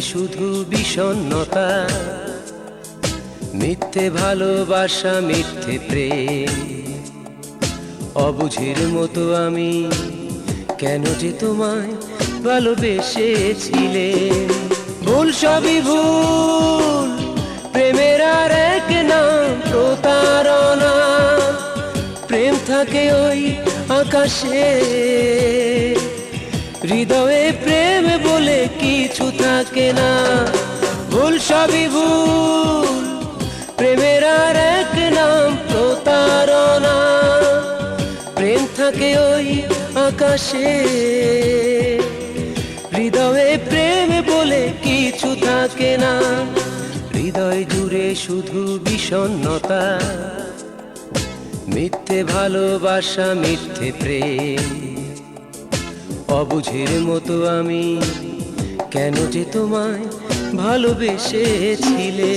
শুধু বিষণ্ণতা, মিথ্যে ভালোবাসা মিথ্যে প্রেম। অবুঝের মতো আমি কেন যে তোমায় ভালোবেসেছিলে। ভুল সবই ভুল, প্রেমের আর এক নাম প্রতারণা। প্রেম থাকে ওই আকাশে, হৃদয়ে প্রেম বলে কিছু থাকে না। ভুল সবই ভুল, প্রেমের আর এক নাম প্রতারণা। প্রেম থাকে ওই আকাশে, হৃদয়ে প্রেম বলে কিছু থাকে না। হৃদয় জুড়ে শুধু বিষণ্ণতা, মিথ্যে ভালোবাসা মিথ্যে প্রেম। অবুঝের মতো আমি কেন যে তোমায় ভালোবেসেছিলে।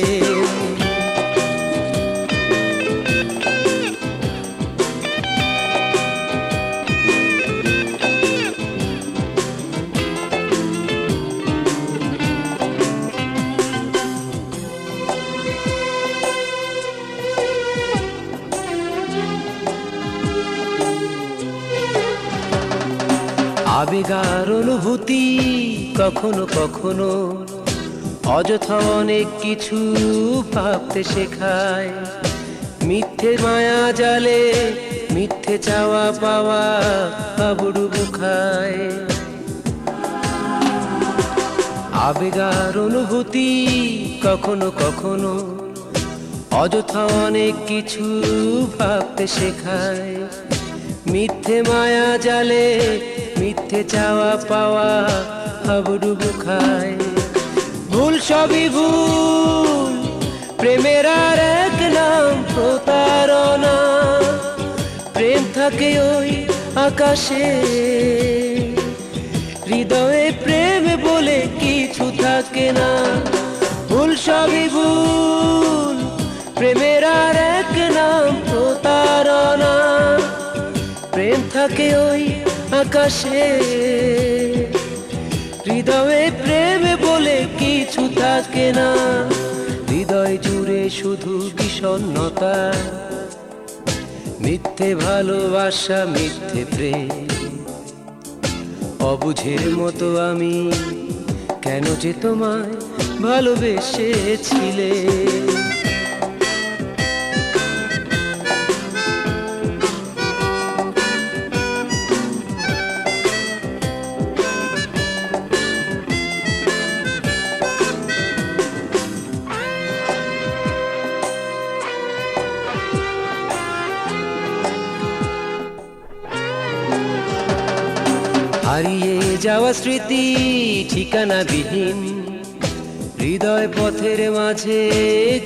আবেগ আর অনুভূতি কখনো কখনো অযথা অনেক কিছু ভাবতে শেখায়। মিথ্যে মায়া জালে মিথ্যে চাওয়া পাওয়া হাবুডুবু খায়। আবেগ আর অনুভূতি কখনো কখনো অযথা অনেক কিছু ভাবতে শেখায়। মিথ্যে মায়া জালে মিথ্যে চাওয়া পাওয়া হাবুডুবু খায়। ভুল সবই ভুল, প্রেমের আর এক নাম প্রতারণা। প্রেম থাকে ওই আকাশে, হৃদয়ে প্রেম বলে কিছু থাকে না। ভুল সবই ভুল, প্রেমের আর এক নাম প্রতারণা। প্রেম থাকে ওই আকাশে, হৃদয়ে প্রেম বলে কিছু থাকে না। হৃদয় জুড়ে শুধু বিষণ্ণতা, মিথ্যে ভালোবাসা মিথ্যে প্রেম। অবুঝের মতো আমি কেন যে তোমায় ভালোবেসেছিলে। হারিয়ে যাওয়া স্মৃতি ঠিকানাবিহীন, হৃদয় পথের মাঝে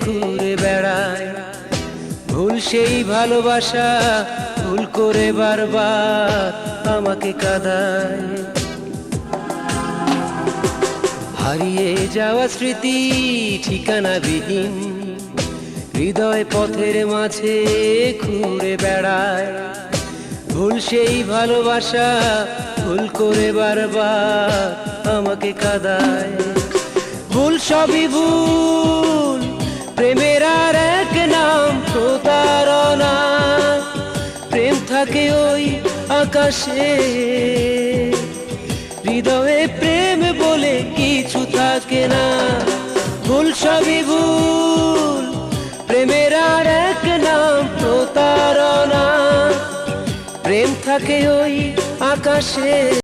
ঘুরে বেড়ায়। ভুল সেই ভালোবাসা ভুল করে বারবার আমাকে কাঁদায়। হারিয়ে যাওয়া স্মৃতি ঠিকানাবিহীন, হৃদয় পথের মাঝে ঘুরে বেড়ায়। ভুল সেই ভালোবাসা ভুল করে বারবার আমাকে কাঁদায়। ভুল সবই ভুল, প্রেমের আর এক নাম প্রতারণা। প্রেম থাকে ওই আকাশে, হৃদয়ে প্রেম বলে কিছু থাকে না। ভুল সবই ভুল, প্রেমের আর এক নাম প্রতারণা। প্রেম থাকে ওই আকাশে।